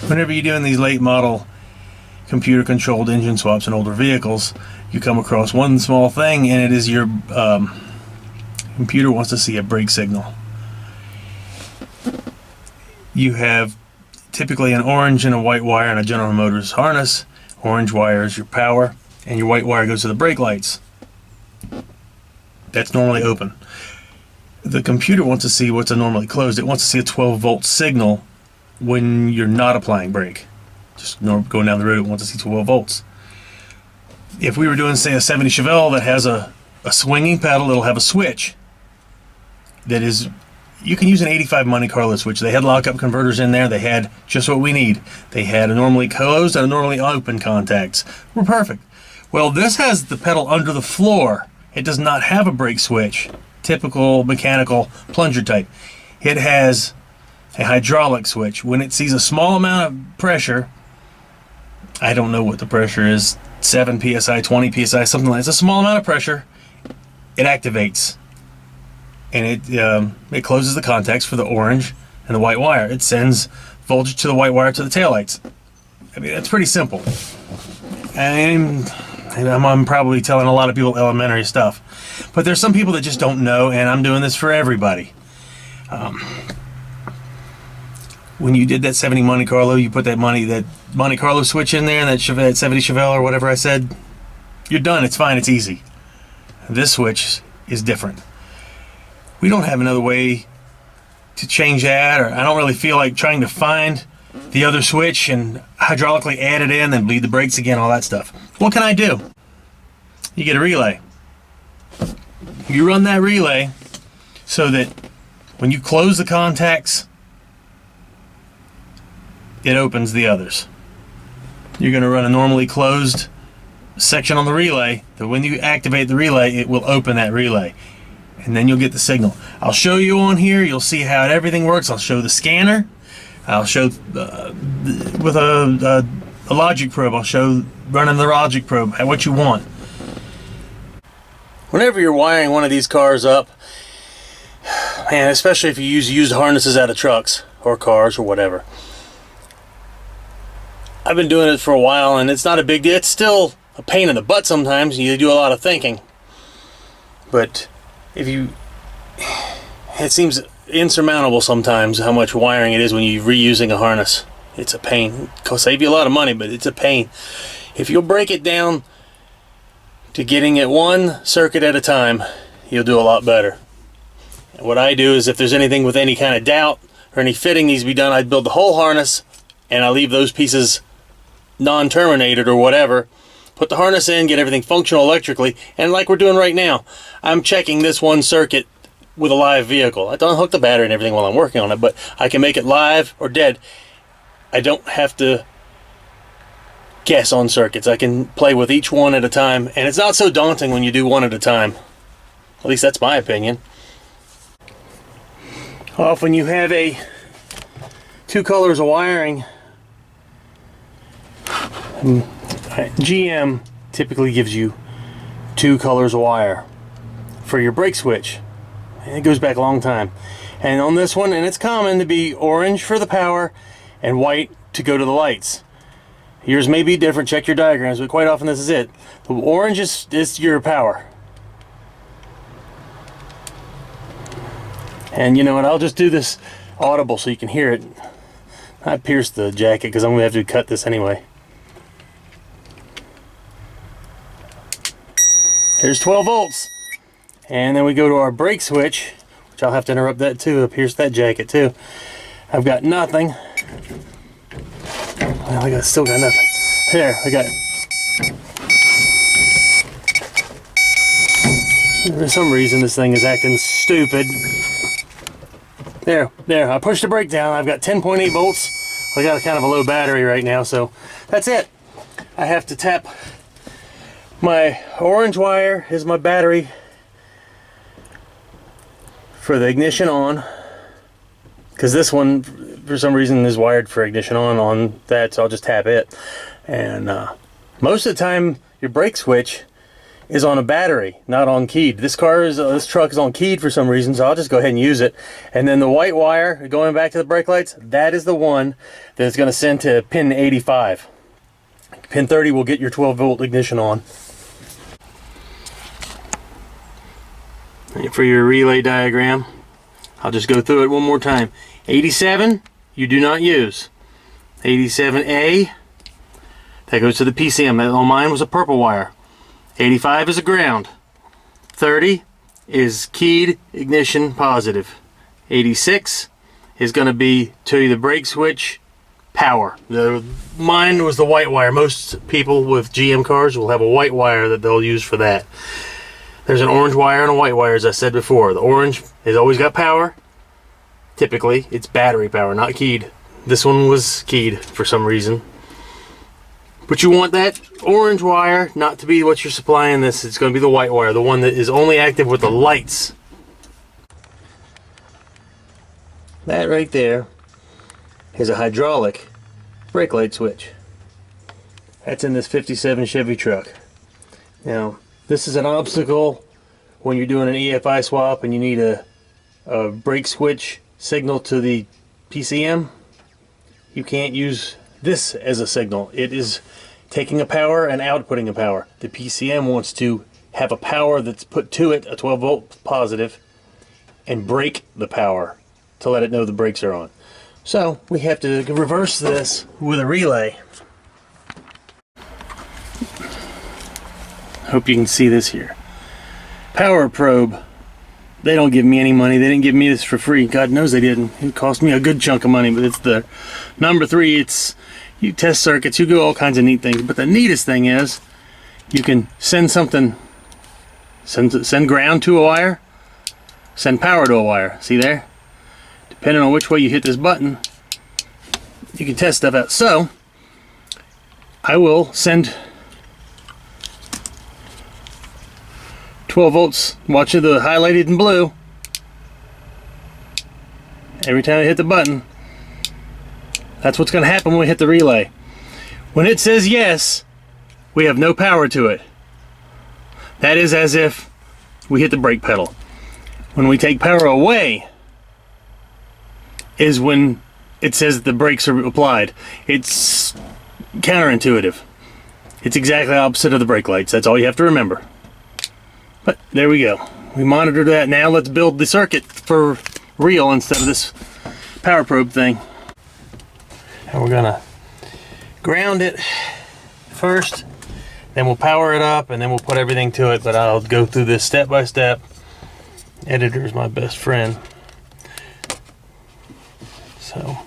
Whenever you're doing these late model computer controlled engine swaps in older vehicles, you come across one small thing, and it is your computer wants to see a brake signal. You have typically an orange and a white wire in a General Motors harness. Orange wire is your power, and your white wire goes to the brake lights. That's normally open. The computer wants to see what's normally closed. It wants to see a 12-volt signal when you're not applying brake. Just going down the road, it wants to see 12 volts. If we were doing, say, a 70 Chevelle that has a swinging pedal, it'll have a switch that is, you can use an 85 Monte Carlo switch. They had lockup converters in there. They had just what we need. They had a normally closed and a normally open contacts. We're perfect. Well, this has the pedal under the floor. It does not have a brake switch, typical mechanical plunger type. It has a hydraulic switch. When it sees a small amount of pressure, I don't know what the pressure is, 7 psi, 20 psi, something like that. It's a small amount of pressure. It activates, and it closes the contacts for the orange and the white wire. It sends voltage to the white wire to the taillights. I mean, it's pretty simple. And I'm probably telling a lot of people elementary stuff, but there's some people that just don't know, and I'm doing this for everybody. When you did that 70 Monte Carlo, you put that Monte Carlo switch in there, and that 70 Chevelle or whatever I said, you're done. It's fine. It's easy. This switch is different. We don't have another way to change that, or I don't really feel like trying to find the other switch and hydraulically add it in, then bleed the brakes again, all that stuff. What can I do? You get a relay. You run that relay so that when you close the contacts, it opens the others. You're going to run a normally closed section on the relay, that when you activate the relay, it will open that relay, and then you'll get the signal. I'll show you on here. You'll see how everything works. I'll show the scanner. I'll show with a logic probe. I'll show running the logic probe, what you want. Whenever you're wiring one of these cars up, man, especially if you use used harnesses out of trucks or cars or whatever, I've been doing it for a while, and it's not a big deal. It's still a pain in the butt sometimes. You do a lot of thinking. But it seems insurmountable sometimes how much wiring it is when you're reusing a harness. It's a pain. It'll save you a lot of money, but it's a pain. If you'll break it down to getting it one circuit at a time, you'll do a lot better. And what I do is, if there's anything with any kind of doubt or any fitting needs to be done, I build the whole harness, and I leave those pieces non-terminated or whatever, put the harness in, get everything functional electrically, and like we're doing right now, I'm checking this one circuit with a live vehicle. I don't hook the battery and everything while I'm working on it, but I can make it live or dead. I don't have to guess on circuits. I can play with each one at a time, and it's not so daunting when you do one at a time. At least that's my opinion. Often you have two colors of wiring. GM typically gives you two colors of wire for your brake switch. It goes back a long time. And on this one, and it's common to be orange for the power and white to go to the lights. Yours may be different. Check your diagrams, but quite often this is it. The orange is your power. And you know what? I'll just do this audible so you can hear it. I pierced the jacket because I'm going to have to cut this anyway. Here's 12 volts. And then we go to our brake switch, which I'll have to interrupt that too. I pierced that jacket too. I've got nothing. Well, I still got nothing. There, I got it. For some reason this thing is acting stupid. There, I pushed the brake down. I've got 10.8 volts. I got a kind of a low battery right now, so that's it. I have to tap my orange wire is my battery for the ignition on, because this one for some reason is wired for ignition on that, so I'll just tap it. And most of the time your brake switch is on a battery, not on keyed. This truck is on keyed for some reason, so I'll just go ahead and use it. And then the white wire going back to the brake lights, that is the one that is going to send to pin 85. Pin 30 will get your 12-volt ignition on. And for your relay diagram, I'll just go through it one more time. 87, you do not use. 87A, that goes to the PCM. On mine was a purple wire. 85 is a ground. 30 is keyed ignition positive. 86 is going to be to the brake switch power. Mine was the white wire. Most people with GM cars will have a white wire that they'll use for that. There's an orange wire and a white wire, as I said before. The orange has always got power. Typically, it's battery power, not keyed. This one was keyed for some reason. But you want that orange wire not to be what you're supplying this. It's going to be the white wire, the one that is only active with the lights. That right there is a hydraulic brake light switch. That's in this 57 Chevy truck. Now, this is an obstacle when you're doing an EFI swap and you need a brake switch signal to the PCM. You can't use this as a signal. It is taking a power and outputting a power. The PCM wants to have a power that's put to it, a 12-volt positive, and break the power to let it know the brakes are on. So we have to reverse this with a relay. Hope you can see this here. Power probe. They don't give me any money. They didn't give me this for free. God knows they didn't. It cost me a good chunk of money, but it's the number 3. It's you test circuits, you do all kinds of neat things. But the neatest thing is you can send something, send ground to a wire, send power to a wire. See there? Depending on which way you hit this button, you can test stuff out. So I will send 12 volts, watch the highlighted in blue. Every time I hit the button, that's what's going to happen when we hit the relay. When it says yes, we have no power to it. That is as if we hit the brake pedal. When we take power away is when it says the brakes are applied. It's counterintuitive. It's exactly opposite of the brake lights. That's all you have to remember. But there we go. We monitored that. Now let's build the circuit for real instead of this power probe thing. And we're gonna ground it first, then we'll power it up, and then we'll put everything to it. But I'll go through this step by step. Editor is my best friend. So,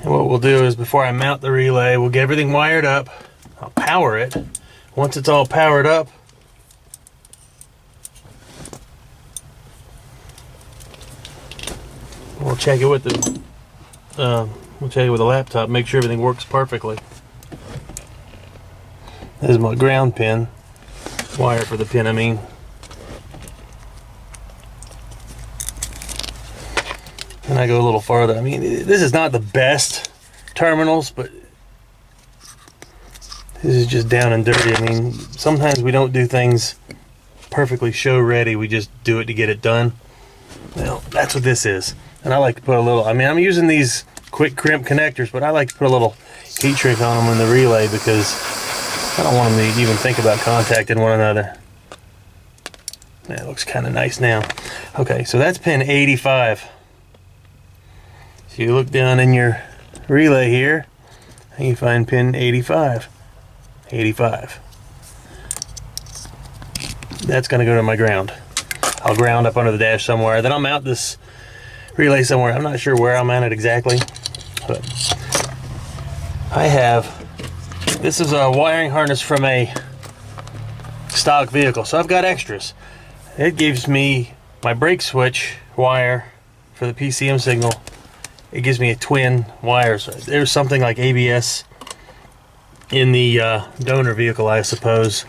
and what we'll do is before I mount the relay, we'll get everything wired up. I'll power it. Once it's all powered up, we'll check it with the laptop, make sure everything works perfectly. This is my ground pin, wire for the pin, I mean. And I go a little farther. I mean, this is not the best terminals, but this is just down and dirty. I mean, sometimes we don't do things perfectly show ready. We just do it to get it done. Well, that's what this is. And I like to put a little, I mean, I'm using these quick crimp connectors, but I like to put a little heat shrink on them in the relay because I don't want them to even think about contacting one another. That looks kind of nice now. Okay, so that's pin 85. So you look down in your relay here and you find pin 85. 85. That's going to go to my ground. I'll ground up under the dash somewhere. Then I'll mount this relay somewhere. I'm not sure where I'll mount it exactly, but I have, this is a wiring harness from a stock vehicle, so I've got extras. It gives me my brake switch wire for the PCM signal. It gives me a twin wires. There's something like ABS in the donor vehicle, I suppose.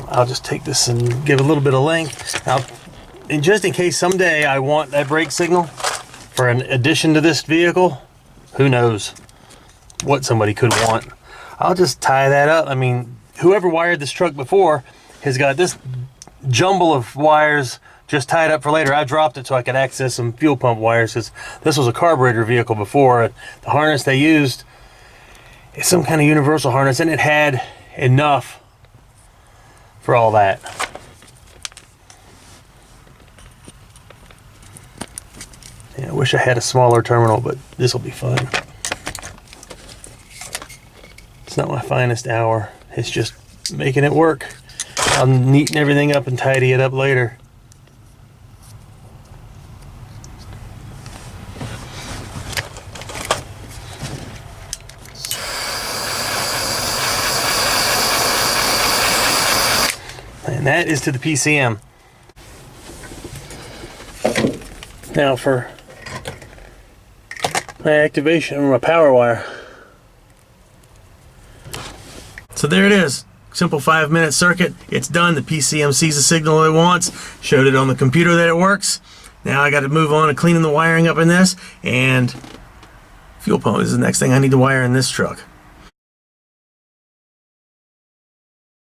I'll just take this and give a little bit of length. Now, and just in case someday I want that brake signal for an addition to this vehicle, who knows what somebody could want. I'll just tie that up. I mean, whoever wired this truck before has got this jumble of wires just tied up for later. I dropped it so I could access some fuel pump wires, because this was a carburetor vehicle before. The harness they used is some kind of universal harness, and it had enough for all that. Yeah, I wish I had a smaller terminal, but this will be fun. It's not my finest hour. It's just making it work. I'll neaten everything up and tidy it up later. And that is to the PCM. Now for my activation of my power wire. So there it is. Simple 5-minute circuit. It's done. The PCM sees the signal it wants. Showed it on the computer that it works. Now I got to move on to cleaning the wiring up in this, and fuel pump is the next thing I need to wire in this truck.